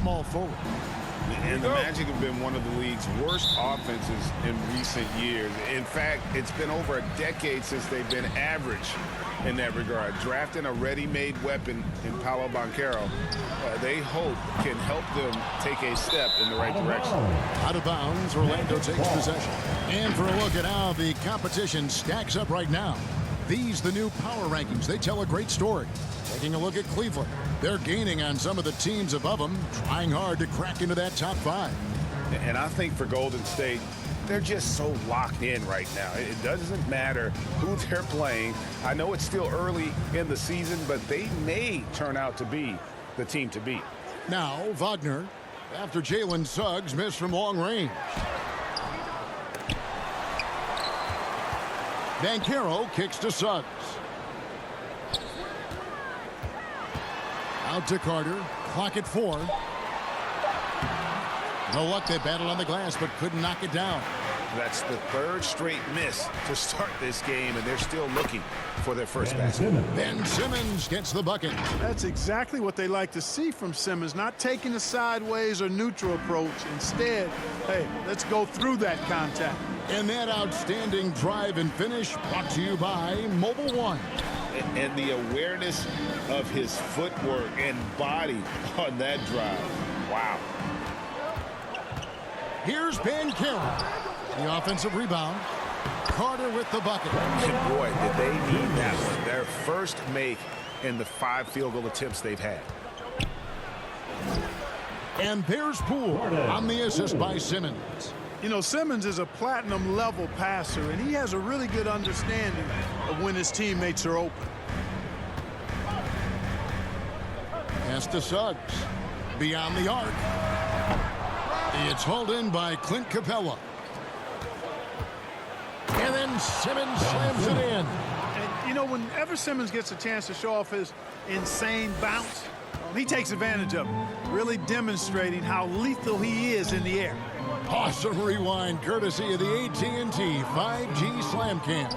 small forward. And the Magic have been one of the league's worst offenses in recent years. In fact, it's been over a decade since they've been average in that regard. Drafting a ready-made weapon in Paolo Banchero, they hope can help them take a step in the right direction. Out of bounds, Orlando takes possession. And for a look at how the competition stacks up right now. These, the new power rankings, they tell a great story. Taking a look at Cleveland. They're gaining on some of the teams above them, trying hard to crack into that top 5. And I think for Golden State, they're just so locked in right now. It doesn't matter who they're playing. I know it's still early in the season, but they may turn out to be the team to beat. Now, Wagner, after Jalen Suggs missed from long range. Banchero kicks to Suggs. Out to Carter. Clock at 4. No luck. They battled on the glass, but couldn't knock it down. That's the 3rd straight miss to start this game, and they're still looking for their first basket. Ben Simmons gets the bucket. That's exactly what they like to see from Simmons, not taking a sideways or neutral approach. Instead, hey, let's go through that contact. And that outstanding drive and finish brought to you by Mobile One. And the awareness of his footwork and body on that drive. Wow. Here's Banchero. The offensive rebound. Carter with the bucket. And boy, did they need that one. Their first make in the 5 field goal attempts they've had. And there's Poole on the assist by Simmons. You know, Simmons is a platinum-level passer, and he has a really good understanding of when his teammates are open. Pass to Suggs. Beyond the arc. It's hauled in by Clint Capella. And then Simmons slams it in. And, you know, whenever Simmons gets a chance to show off his insane bounce, he takes advantage of it, really demonstrating how lethal he is in the air. Awesome rewind courtesy of the AT&T 5G Slam Cam.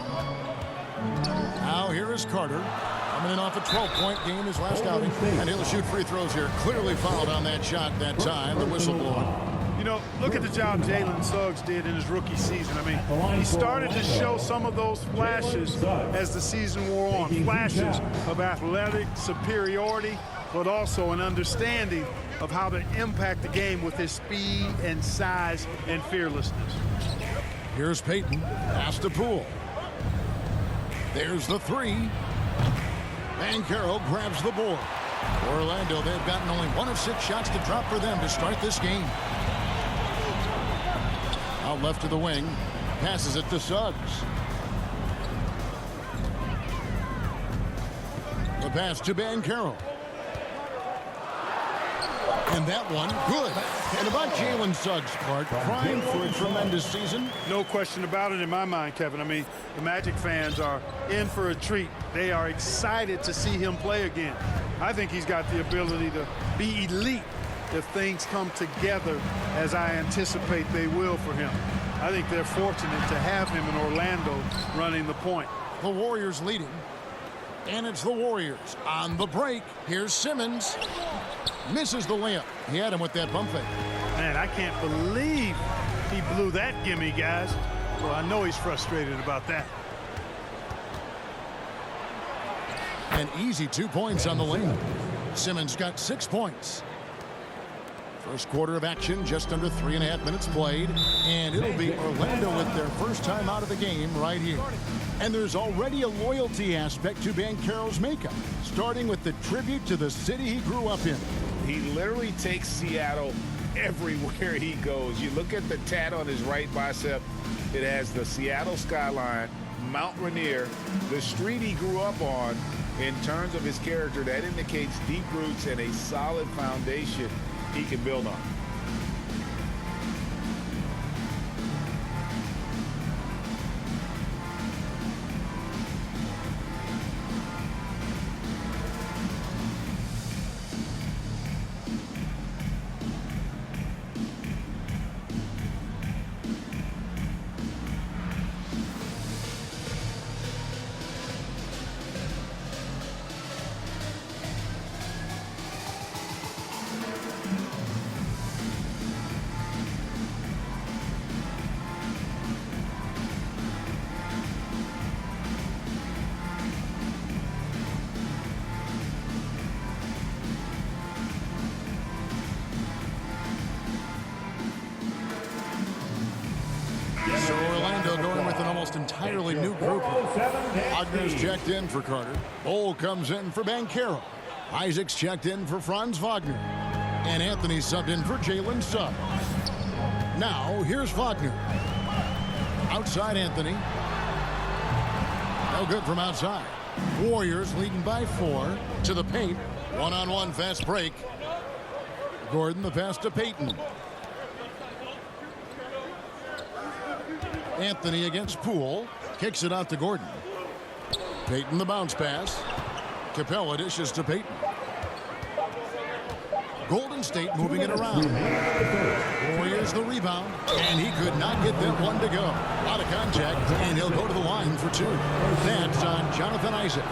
Now here is Carter. Coming in off a 12-point game his last outing. And he'll shoot free throws here. Clearly fouled on that shot that time. The whistle blowing. You know, look at the job Jalen Suggs did in his rookie season. I mean, he started to show some of those flashes as the season wore on. Flashes of athletic superiority, but also an understanding of how to impact the game with his speed and size and fearlessness. Here's Payton. Pass to Poole. There's the 3. Banchero grabs the board. Orlando, they've gotten only 1 of 6 shots to drop for them to start this game. Out left to the wing. Passes it to Suggs. The pass to Banchero. And that one, good. And about Jalen Suggs, Clark, primed for a tremendous season. No question about it in my mind, Kevin. I mean, the Magic fans are in for a treat. They are excited to see him play again. I think he's got the ability to be elite if things come together as I anticipate they will for him. I think they're fortunate to have him in Orlando running the point. The Warriors leading. And it's the Warriors on the break. Here's Simmons. Misses the layup. He had him with that bump fake. Man, I can't believe he blew that gimme, guys. Well, I know he's frustrated about that. An easy 2 points on the lane. Simmons got 6 points. First quarter of action, just under 3.5 minutes played. And it'll be Orlando with their first time out of the game right here. And there's already a loyalty aspect to Banchero's makeup, starting with the tribute to the city he grew up in. He literally takes Seattle everywhere he goes. You look at the tat on his right bicep. It has the Seattle skyline, Mount Rainier, the street he grew up on. In terms of his character, that indicates deep roots and a solid foundation he can build on. So Orlando going with an almost entirely new group. Wagner's checked in for Carter. Bol comes in for Banchero. Isaac's checked in for Franz Wagner. And Anthony subbed in for Jalen Suggs. Now, here's Wagner. Outside Anthony. No good from outside. Warriors leading by 4 to the paint. One-on-one fast break. Gordon the pass to Payton. Anthony against Poole. Kicks it out to Gordon. Payton the bounce pass. Capella dishes to Payton. Golden State moving it around. Warriors the rebound. And he could not get that one to go. Out of contact, and he'll go to the line for 2. That's on Jonathan Isaac.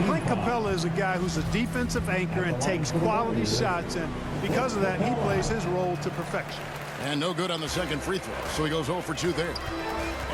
Clint Capella is a guy who's a defensive anchor and takes quality shots, and because of that, he plays his role to perfection. And no good on the second free throw, so he goes 0 for 2 there.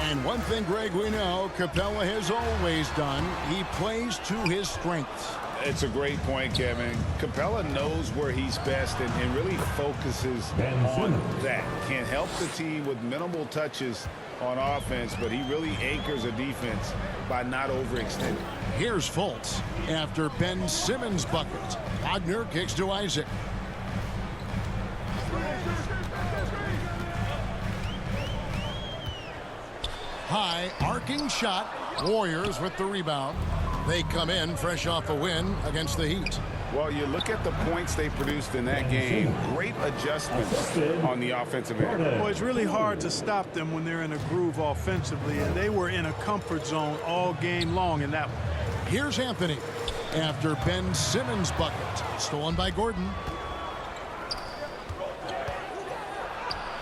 And one thing, Greg, we know Capella has always done, he plays to his strengths. It's a great point, Kevin. Capella knows where he's best and really focuses on that. Can help the team with minimal touches on offense, but he really anchors a defense by not overextending. Here's Fultz after Ben Simmons' bucket. Wagner kicks to Isaac. High arcing shot. Warriors with the rebound. They come in fresh off a win against the Heat. Well, you look at the points they produced in that game. Great adjustments on the offensive end. Well, it's really hard to stop them when they're in a groove offensively, and they were in a comfort zone all game long in that one. Here's Anthony after Ben Simmons' bucket. Stolen by Gordon.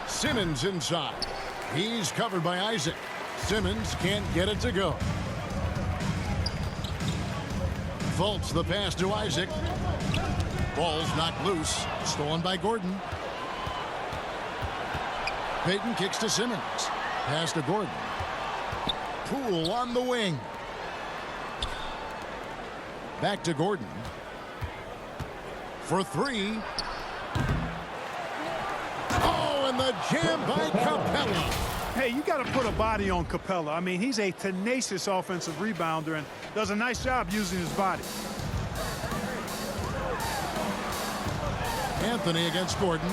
Simmons inside. He's covered by Isaac. Simmons can't get it to go. Fultz the pass to Isaac. Ball's knocked loose. Stolen by Gordon. Payton kicks to Simmons. Pass to Gordon. Poole on the wing. Back to Gordon. For 3. Oh, and the jam by Capella. Hey, you got to put a body on Capella. I mean, he's a tenacious offensive rebounder and does a nice job using his body. Anthony against Gordon.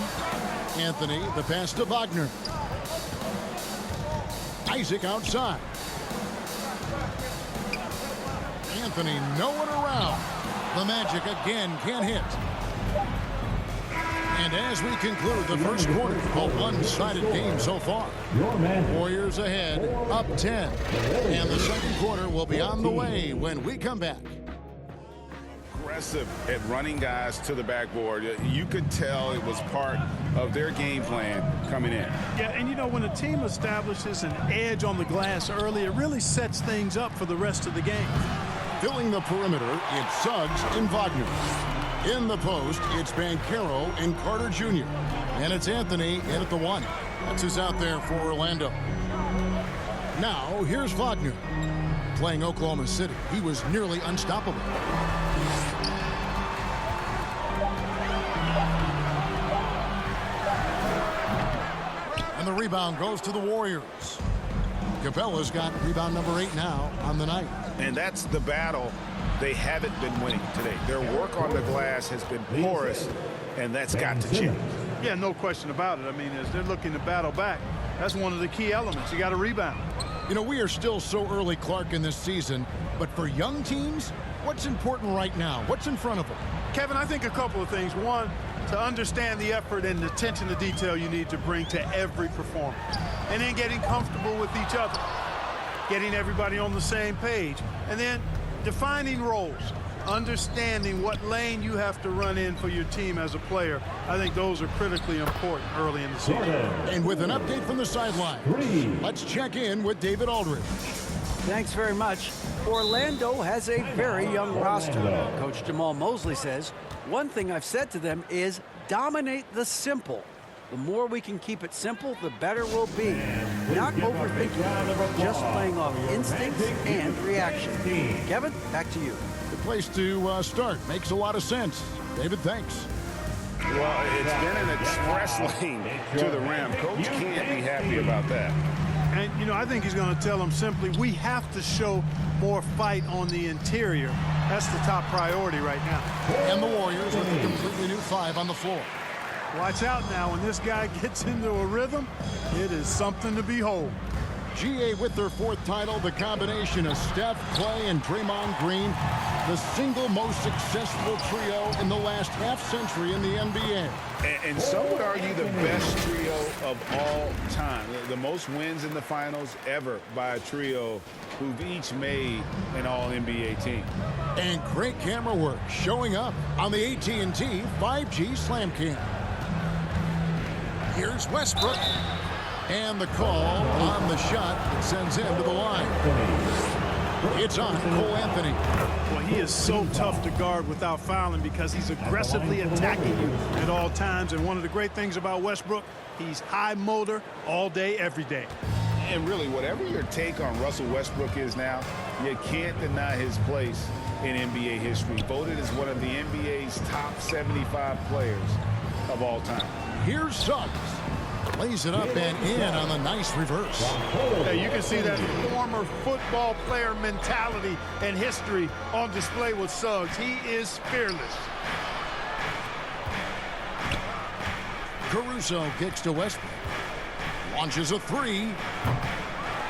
Anthony, the pass to Wagner. Isaac outside. Anthony, no one around. The Magic again can't hit. And as we conclude the first quarter, a one-sided game so far. Warriors ahead, up 10. And the second quarter will be on the way when we come back. Aggressive at running guys to the backboard. You could tell it was part of their game plan coming in. Yeah, and you know, when a team establishes an edge on the glass early, it really sets things up for the rest of the game. Filling the perimeter, it's Suggs and Wagner. In the post, it's Banchero and Carter Jr. And it's Anthony in at the 1. That's who's out there for Orlando. Now, here's Wagner. Playing Oklahoma City, he was nearly unstoppable. And the rebound goes to the Warriors. Capella's got rebound number 8 now on the night. And that's the battle they haven't been winning today. Their work on the glass has been porous, and that's got to change. Yeah, no question about it. I mean, as they're looking to battle back, that's one of the key elements. You got to rebound. You know, we are still so early, Clark, in this season, but for young teams, what's important right now? What's in front of them? Kevin, I think a couple of things. One, to understand the effort and the attention to detail you need to bring to every performance. And then getting comfortable with each other. Getting everybody on the same page. And then defining roles. Understanding what lane you have to run in for your team as a player. I think those are critically important early in the season. And with an update from the sideline, let's check in with David Aldridge. Thanks very much. Orlando has a very young roster. Coach Jamal Mosley says, one thing I've said to them is dominate the simple. The more we can keep it simple, the better we'll be. Not overthinking it, just playing off instincts and reaction. Kevin, back to you. The place to start. Makes a lot of sense. David, thanks. Well, it's been an express lane to the rim. Coach can't be happy about that. And, you know, I think he's going to tell them simply, we have to show more fight on the interior. That's the top priority right now. And the Warriors with a completely new 5 on the floor. Watch out now. When this guy gets into a rhythm, it is something to behold. GA with their 4th title, the combination of Steph, Clay, and Draymond Green, the single most successful trio in the last half-century in the NBA. And some would argue the best trio of all time. The most wins in the finals ever by a trio who've each made an All-NBA team. And great camera work showing up on the AT&T 5G Slam Cam. Here's Westbrook. And the call on the shot that sends him to the line. It's on Cole Anthony. Well, he is so tough to guard without fouling because he's aggressively attacking you at all times. And one of the great things about Westbrook, he's high motor all day, every day. And really, whatever your take on Russell Westbrook is now, you can't deny his place in NBA history. Voted as one of the NBA's top 75 players of all time. Here's Suggs. Lays it up and in on the nice reverse. Hey, you can see that former football player mentality and history on display with Suggs. He is fearless. Caruso kicks to Westbrook. Launches a 3.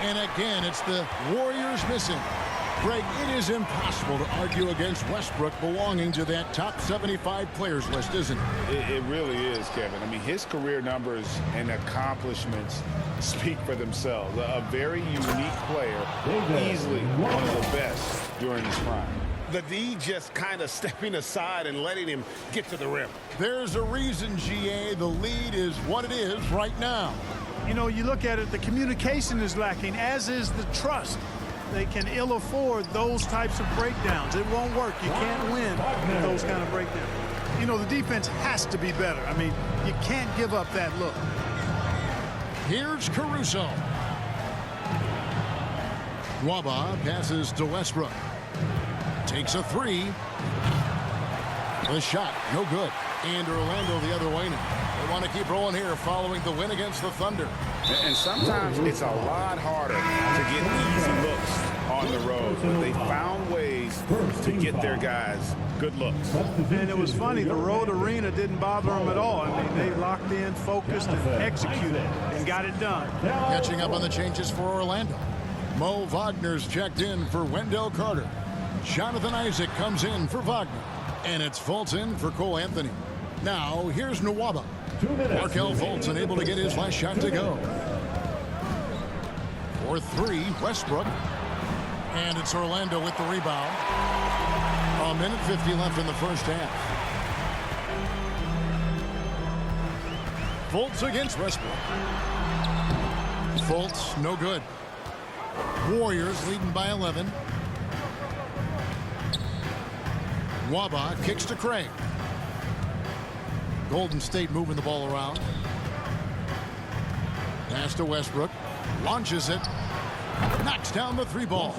And again, it's the Warriors missing. Greg, it is impossible to argue against Westbrook belonging to that top 75 players list, isn't it? It really is, Kevin. I mean, his career numbers and accomplishments speak for themselves. A very unique player, easily one of the best during his prime. The D just kind of stepping aside and letting him get to the rim. There's a reason, GA, the lead is what it is right now. You know, you look at it, the communication is lacking, as is the trust. They can ill afford those types of breakdowns. It won't work. You can't win with those kind of breakdowns. You know, the defense has to be better. I mean, you can't give up that look. Here's Caruso. Nwaba passes to Westbrook. Takes a 3. The shot, no good. And Orlando the other way now. They want to keep rolling here following the win against the Thunder. And sometimes it's a lot harder to get easy looks on the road, but they found ways to get their guys good looks. And it was funny, the road arena didn't bother them at all. I mean, they locked in, focused, and executed, and got it done. Catching up on the changes for Orlando. Mo Wagner's checked in for Wendell Carter. Jonathan Isaac comes in for Wagner. And it's Fultz in for Cole Anthony. Now, here's Nwaba. Markelle Fultz unable to get his last shot to go. For 3, Westbrook. And it's Orlando with the rebound. 1:50 left in the first half. Fultz against Westbrook. Fultz, no good. Warriors leading by 11. Nwaba kicks to Craig. Golden State moving the ball around. Pass to Westbrook. Launches it. Knocks down the 3 ball.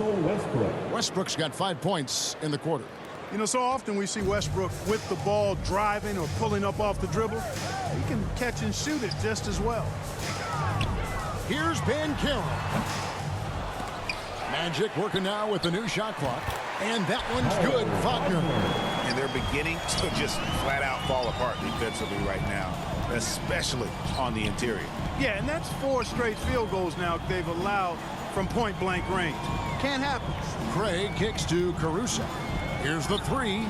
Westbrook's got 5 points in the quarter. You know, so often we see Westbrook with the ball driving or pulling up off the dribble. He can catch and shoot it just as well. Here's Banchero. Magic working now with the new shot clock. And that one's good. Wagner. And they're beginning to just flat out fall apart defensively right now, especially on the interior. Yeah, and that's 4 straight field goals now they've allowed from point-blank range. Can't happen. Craig kicks to Caruso. Here's the 3.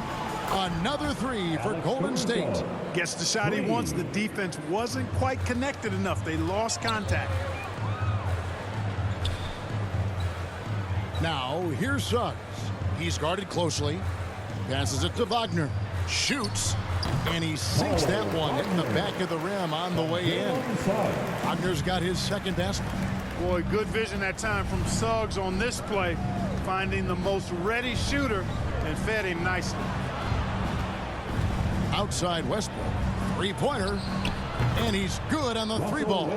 Another 3 for Golden State. Gets the shot he wants. The defense wasn't quite connected enough. They lost contact. Now, here's Suggs. He's guarded closely. Passes it to Wagner. Shoots. And he sinks that one in the back of the rim on the way in. Wagner's got his second basket. Boy, good vision that time from Suggs on this play. Finding the most ready shooter and fed him nicely. Outside Westbrook. 3-pointer. And he's good on the 3 ball.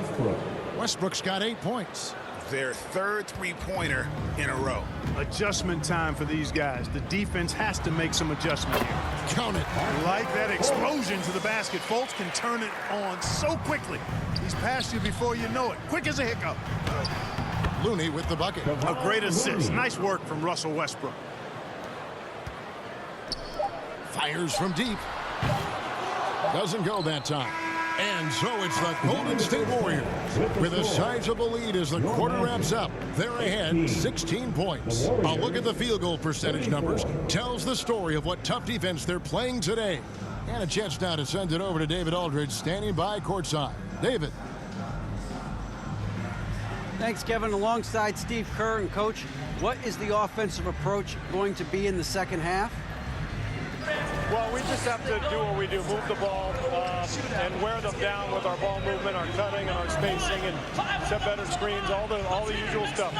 Westbrook's got 8 points. Their third 3-pointer in a row. Adjustment time for these guys. The defense has to make some adjustment here. Count it. Like that explosion to the basket. Fultz can turn it on so quickly. He's past you before you know it. Quick as a hiccup. Looney with the bucket. A great assist. Nice work from Russell Westbrook. Fires from deep. Doesn't go that time. And so it's the Golden State Warriors with a sizable lead as the quarter wraps up. They're ahead 16 points. A look at the field goal percentage numbers tells the story of what tough defense they're playing today. And a chance now to send it over to David Aldridge standing by courtside. David. Thanks, Kevin. Alongside Steve Kerr and Coach, what is the offensive approach going to be in the second half? Well, we just have to do what we do, move the ball and wear them down with our ball movement, our cutting, and our spacing, and set better screens, all the usual stuff.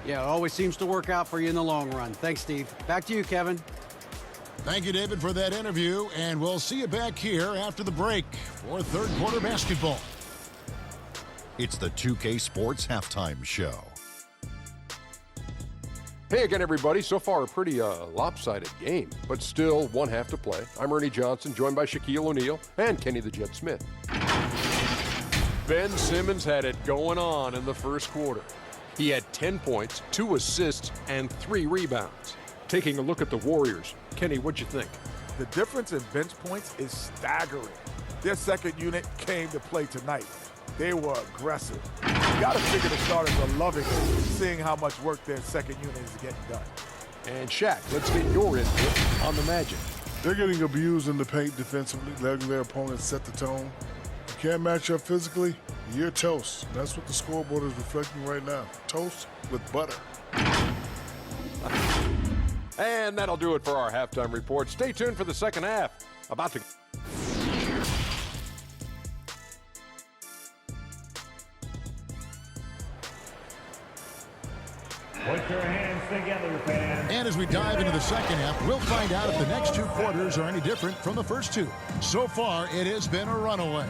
Yeah, it always seems to work out for you in the long run. Thanks, Steve. Back to you, Kevin. Thank you, David, for that interview, and we'll see you back here after the break for third quarter basketball. It's the 2K Sports Halftime Show. Hey again, everybody. So far, a pretty lopsided game, but still one half to play. I'm Ernie Johnson, joined by Shaquille O'Neal and Kenny the Jet Smith. Ben Simmons had it going on in the first quarter. He had 10 points, 2 assists, and 3 rebounds. Taking a look at the Warriors, Kenny, what'd you think? The difference in bench points is staggering. Their second unit came to play tonight. They were aggressive. You got to figure the starters are loving it, seeing how much work their second unit is getting done. And Shaq, let's get your input on the Magic. They're getting abused in the paint defensively, letting their opponents set the tone. You can't match up physically, you're toast. That's what the scoreboard is reflecting right now. Toast with butter. And that'll do it for our halftime report. Stay tuned for the second half. About to... Put your hands together, fans. And as we dive into the second half, we'll find out if the next 2 quarters are any different from the first 2. So far, it has been a runaway.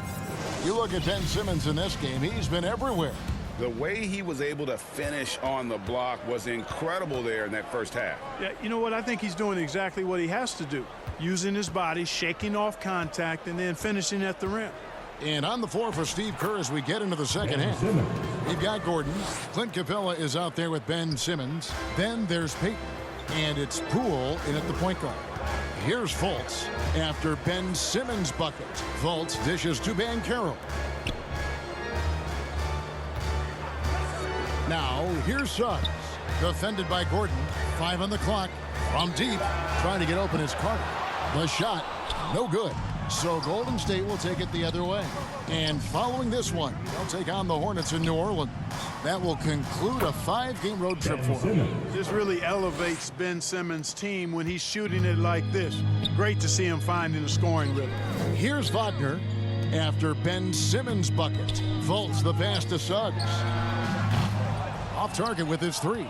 You look at Ben Simmons in this game, he's been everywhere. The way he was able to finish on the block was incredible there in that first half. Yeah, you know what? I think he's doing exactly what he has to do. Using his body, shaking off contact, and then finishing at the rim. And on the floor for Steve Kerr as we get into the second half. We've got Gordon. Clint Capella is out there with Ben Simmons. Then there's Peyton. And it's Poole in at the point guard. Here's Fultz after Ben Simmons' bucket. Fultz dishes to Banchero. Now, here's Suggs. Defended by Gordon. 5 on the clock. From deep. Trying to get open is Carter. The shot, no good. So Golden State will take it the other way. And following this one, they'll take on the Hornets in New Orleans. That will conclude a 5-game road trip for them. This really elevates Ben Simmons' team when he's shooting it like this. Great to see him finding a scoring rhythm. Here's Wagner after Ben Simmons' bucket. Fultz the pass to Suggs. Off target with his 3.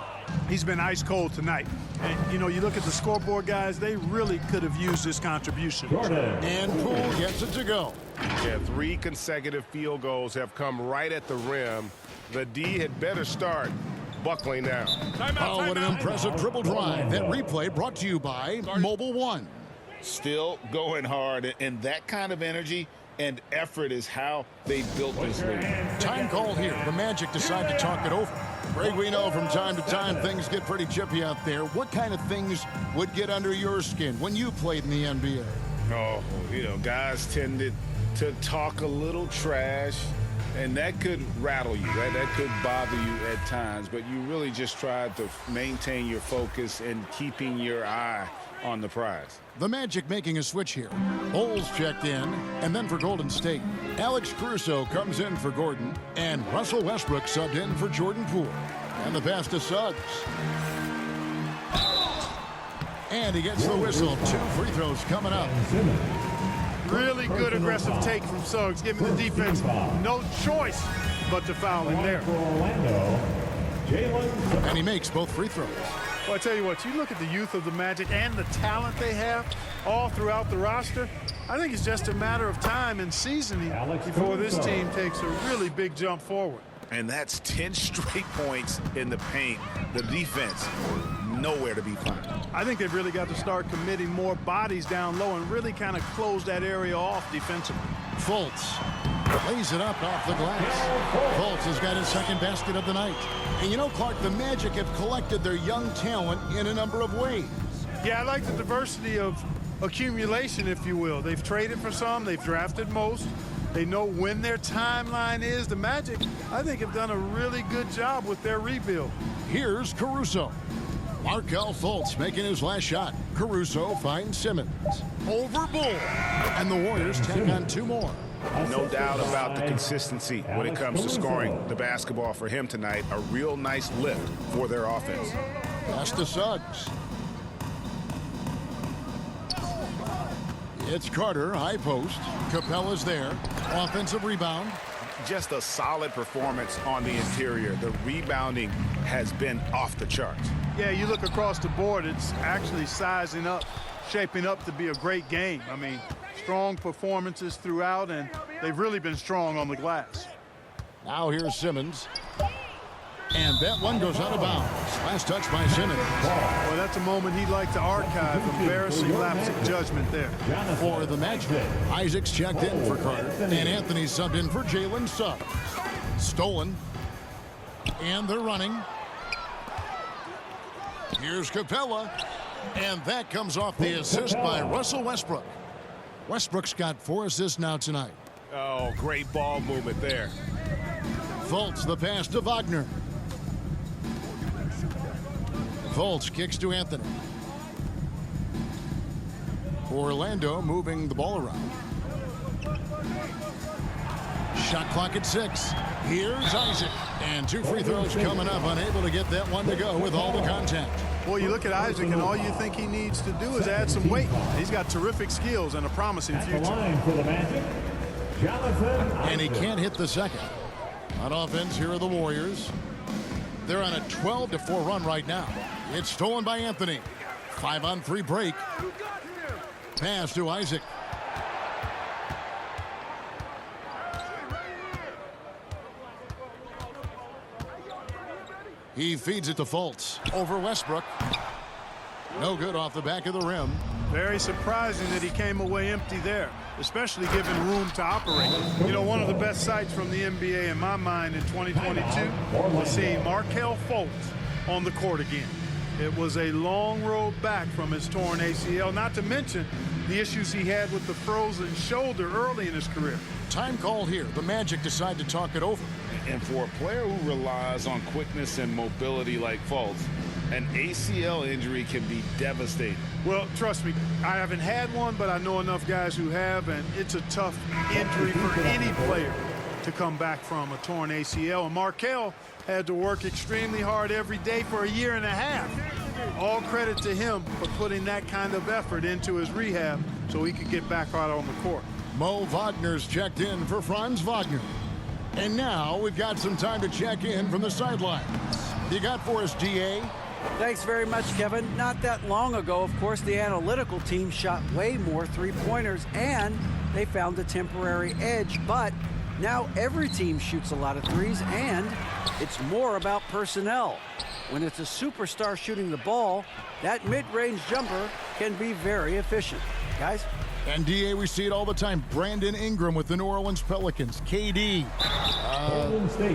He's been ice cold tonight. And, you know, you look at the scoreboard, guys, they really could have used this contribution. And Poole gets it to go. Yeah, 3 consecutive field goals have come right at the rim. The D had better start buckling now. Oh, what an impressive dribble drive. That replay brought to you by Mobile One. Still going hard, and that kind of energy and effort is how they built this league. Time called here. The Magic decide to talk it over. Greg, we know from time to time things get pretty chippy out there. What kind of things would get under your skin when you played in the NBA? Oh, you know, guys tended to talk a little trash, and that could rattle you. That could bother you at times, but you really just tried to maintain your focus and keeping your eye on the prize. The Magic making a switch here. Holes checked in, and then for Golden State, Alex Caruso comes in for Gordon, and Russell Westbrook subbed in for Jordan Poole. And the pass to Suggs. And he gets the whistle. 2 free throws coming up. Really good aggressive take from Suggs, giving the defense no choice but to foul him there. And he makes both free throws. Well, I tell you what, you look at the youth of the Magic and the talent they have all throughout the roster. I think it's just a matter of time and seasoning before this team takes a really big jump forward. And that's 10 straight points in the paint. The defense, nowhere to be found. I think they've really got to start committing more bodies down low and really kind of close that area off defensively. Fultz Lays it up off the glass. Fultz has got his second basket of the night. And you know, Clark, the Magic have collected their young talent in a number of ways. Yeah, I like the diversity of accumulation, if you will. They've traded for some. They've drafted most. They know when their timeline is. The Magic, I think, have done a really good job with their rebuild. Here's Caruso. Markelle Fultz making his last shot. Caruso finds Simmons. Over Bull. And the Warriors take on two more. No doubt about the consistency when it comes to scoring the basketball for him tonight. A real nice lift for their offense. Pass to Suggs. It's Carter, high post. Capella's there. Offensive rebound. Just a solid performance on the interior. The rebounding has been off the charts. Yeah, you look across the board, it's actually sizing up, shaping up to be a great game. I mean, strong performances throughout, and they've really been strong on the glass. Now here's Simmons. And that one goes out of bounds. Last touch by Simmons. Well, that's a moment he'd like to archive. Embarrassing lapse of judgment there. For the Magic, Isaac's checked in for Carter. And Anthony subbed in for Jalen Suggs. Stolen. And they're running. Here's Capella. And that comes off the assist by Russell Westbrook. Westbrook's got 4 assists now tonight. Oh, great ball movement there. Fultz the pass to Wagner. Fultz kicks to Anthony. Orlando moving the ball around. Shot clock at 6. Here's Isaac. And 2 free throws coming up. Unable to get that one to go with all the contact. Well, you look at Isaac, and all you think he needs to do is add some weight. He's got terrific skills and a promising future. And he can't hit the second. On offense, here are the Warriors. They're on a 12-4 run right now. It's stolen by Anthony. 5-on-3 break. Pass to Isaac. He feeds it to Fultz. Over Westbrook. No good off the back of the rim. Very surprising that he came away empty there, especially given room to operate. You know, one of the best sights from the NBA in my mind in 2022 was seeing Markelle Fultz on the court again. It was a long road back from his torn ACL, not to mention the issues he had with the frozen shoulder early in his career. Time called here. The Magic decide to talk it over. And for a player who relies on quickness and mobility like Fultz, an ACL injury can be devastating. Well, trust me, I haven't had one, but I know enough guys who have, and it's a tough injury for any player to come back from, a torn ACL. And Markelle had to work extremely hard every day for a year and a half. All credit to him for putting that kind of effort into his rehab so he could get back out on the court. Mo Wagner's checked in for Franz Wagner. And now we've got some time to check in from the sidelines. You got for us, DA? Thanks very much, Kevin. Not that long ago, of course, the analytical team shot way more three-pointers, and they found a temporary edge. But now every team shoots a lot of threes, and it's more about personnel. When it's a superstar shooting the ball, that mid-range jumper can be very efficient. Guys? And DA, we see it all the time. Brandon Ingram with the New Orleans Pelicans. KD.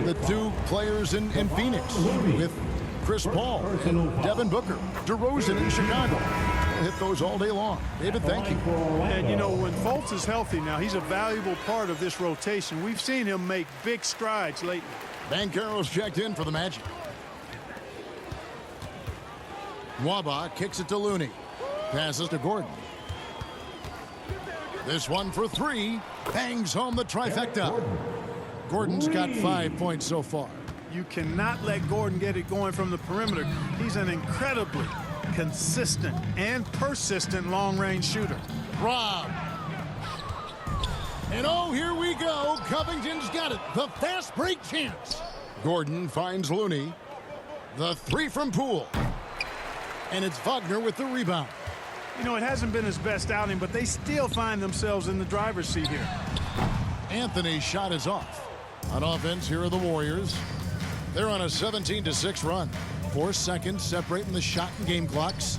The 2 players in Phoenix with Chris Paul and Devin Booker. DeRozan in Chicago. We'll hit those all day long. David, thank you. And, you know, when Fultz is healthy now, he's a valuable part of this rotation. We've seen him make big strides lately. Banchero's checked in for the Magic. Waba kicks it to Looney. Passes to Gordon. This one for 3. Bangs home the trifecta. Gordon's got 5 points so far. You cannot let Gordon get it going from the perimeter. He's an incredibly consistent and persistent long-range shooter. Rob. And oh, here we go. Covington's got it. The fast break chance. Gordon finds Looney. The 3 from Poole. And it's Wagner with the rebound. You know, it hasn't been his best outing, but they still find themselves in the driver's seat here. Anthony's shot is off. On offense, here are the Warriors. They're on a 17-6 run. 4 seconds separating the shot and game clocks.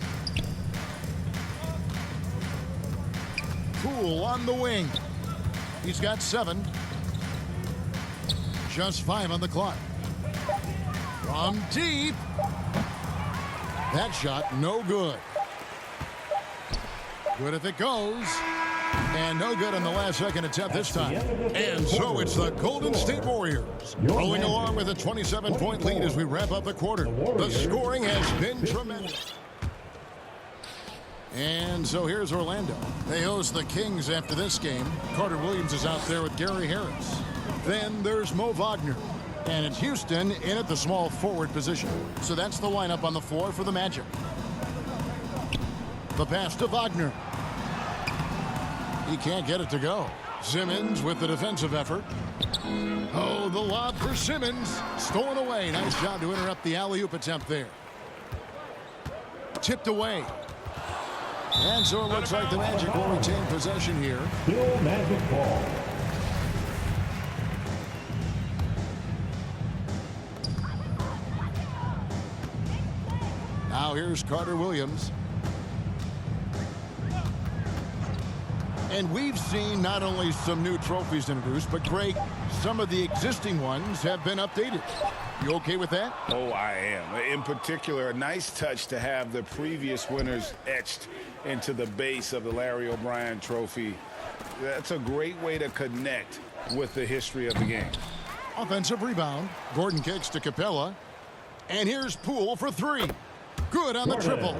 Poole on the wing. He's got 7. Just 5 on the clock. From deep. That shot, no good. Good if it goes. And no good on the last second attempt this time. And so it's the Golden State Warriors rolling along with a 27-point lead as we wrap up the quarter. The scoring has been tremendous. And so here's Orlando. They host the Kings after this game. Carter Williams is out there with Gary Harris. Then there's Mo Wagner. And it's Houston in at the small forward position. So that's the lineup on the floor for the Magic. The pass to Wagner. He can't get it to go. Simmons with the defensive effort. Oh, the lob for Simmons. Stolen away. Nice job to interrupt the alley-oop attempt there. Tipped away. And so it looks like the Magic will retain possession here. Still Magic ball. Now here's Carter Williams. And we've seen not only some new trophies introduced, but Greg, some of the existing ones have been updated. You okay with that? Oh, I am. In particular, a nice touch to have the previous winners etched into the base of the Larry O'Brien trophy. That's a great way to connect with the history of the game. Offensive rebound. Gordon kicks to Capella. And here's Poole for 3. Good on the triple.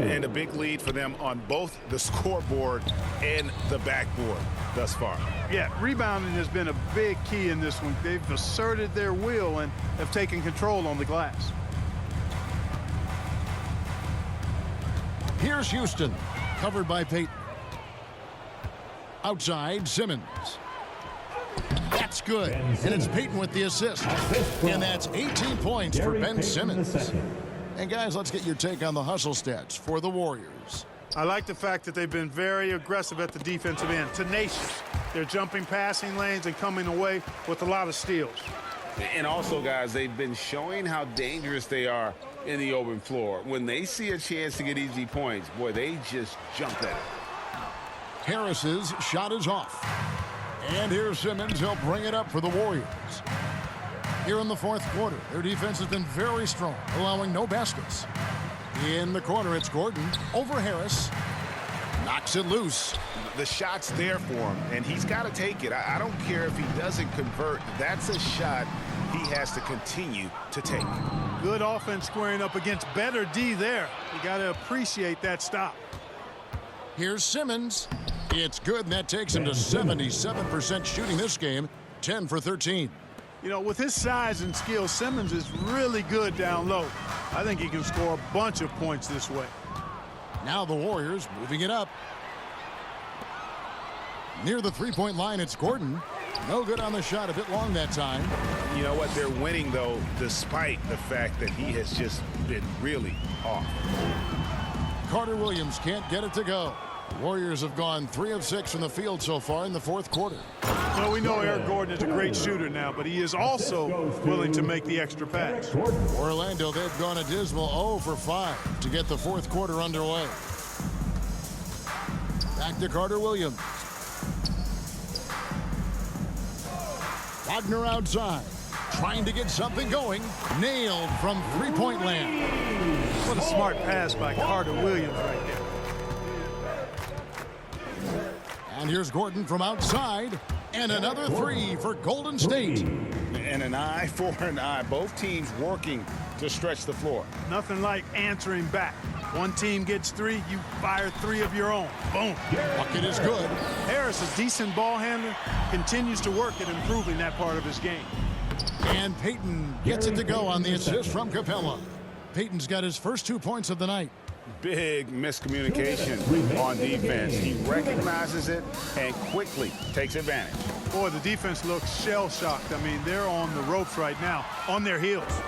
And a big lead for them on both the scoreboard and the backboard thus far. Yeah, rebounding has been a big key in this one. They've asserted their will and have taken control on the glass. Here's Houston, covered by Payton. Outside, Simmons. That's good. And it's Payton with the assist. And that's 18 points for Ben Simmons. And guys, let's get your take on the hustle stats for the Warriors. I like the fact that they've been very aggressive at the defensive end, tenacious. They're jumping passing lanes and coming away with a lot of steals. And also, guys, they've been showing how dangerous they are in the open floor. When they see a chance to get easy points, boy, they just jump at it. Harris's shot is off. And here's Simmons. He'll bring it up for the Warriors. Here in the fourth quarter, their defense has been very strong, allowing no baskets. In the corner, it's Gordon over Harris. Knocks it loose. The shot's there for him, and he's got to take it. I don't care if he doesn't convert. That's a shot he has to continue to take. Good offense squaring up against better D there. You got to appreciate that stop. Here's Simmons. It's good, and that takes him to 77% shooting this game, 10 for 13. You know, with his size and skill, Simmons is really good down low. I think he can score a bunch of points this way. Now the Warriors moving it up. Near the three-point line, it's Gordon. No good on the shot, a bit long that time. You know what? They're winning, though, despite the fact that he has just been really off. Carter Williams can't get it to go. The Warriors have gone 3 of 6 from the field so far in the fourth quarter. Well, we know Eric Gordon is a great shooter now, but he is also willing to make the extra pass. Orlando, they've gone a dismal 0 for 5 to get the fourth quarter underway. Back to Carter Williams. Wagner outside, trying to get something going. Nailed from three-point land. What a smart pass by Carter Williams right there. And here's Gordon from outside. And another 3 for Golden State. And an eye for an eye. Both teams working to stretch the floor. Nothing like answering back. One team gets 3, you fire 3 of your own. Boom. Bucket is good. Harris, a decent ball handler, continues to work at improving that part of his game. And Payton gets it to go on the assist from Capella. Payton's got his first 2 points of the night. Big miscommunication on defense. He recognizes it and quickly takes advantage. Boy, the defense looks shell-shocked. I mean, they're on the ropes right now, on their heels.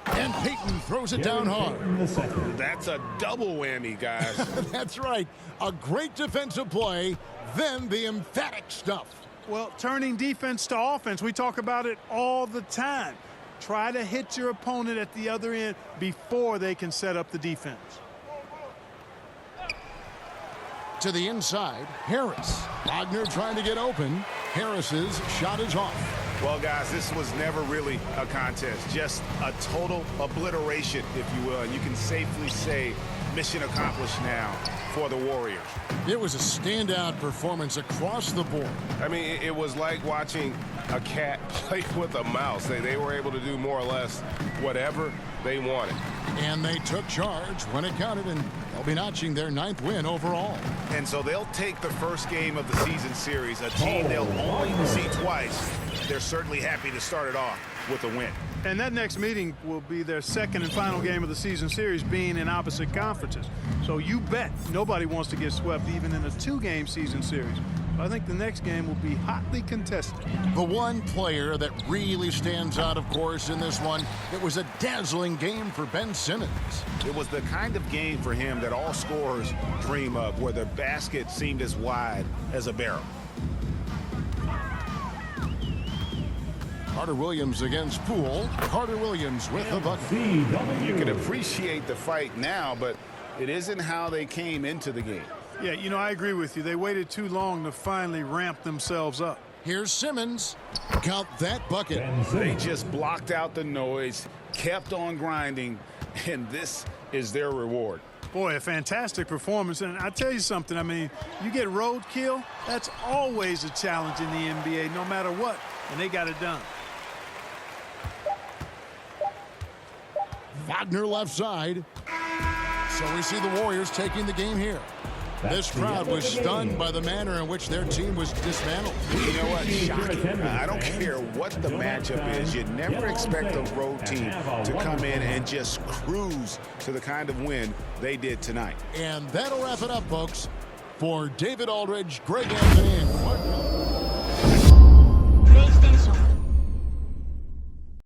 And Payton throws it down hard. That's a double whammy, guys. That's right. A great defensive play, then the emphatic stuff. Well, turning defense to offense, we talk about it all the time. Try to hit your opponent at the other end before they can set up the defense. To the inside, Harris. Wagner trying to get open. Harris's shot is off. Well, guys, this was never really a contest, just a total obliteration, if you will. And you can safely say mission accomplished now for the Warriors. It was a standout performance across the board. I mean, it was like watching a cat play with a mouse. They were able to do more or less whatever they wanted. And they took charge when it counted, and they'll be notching their 9th win overall. And so they'll take the first game of the season series, a team they'll only see twice. They're certainly happy to start it off with a win. And that next meeting will be their second and final game of the season series, being in opposite conferences. So you bet nobody wants to get swept even in a 2-game season series. I think the next game will be hotly contested. The one player that really stands out, of course, in this one, it was a dazzling game for Ben Simmons. It was the kind of game for him that all scorers dream of, where the basket seemed as wide as a barrel. Carter Williams against Poole. Carter Williams with the bucket. You can appreciate the fight now, but it isn't how they came into the game. Yeah, you know, I agree with you. They waited too long to finally ramp themselves up. Here's Simmons. Count that bucket. They just blocked out the noise, kept on grinding, and this is their reward. Boy, a fantastic performance. And I tell you something, I mean, you get roadkill, that's always a challenge in the NBA, no matter what, and they got it done. Wagner left side. So we see the Warriors taking the game here. This crowd was stunned by the manner in which their team was dismantled. You know what? Shocking. I don't care what the matchup is. You never expect a road team to come in and just cruise to the kind of win they did tonight. And that'll wrap it up, folks. For David Aldridge, Greg Anthony, and Mark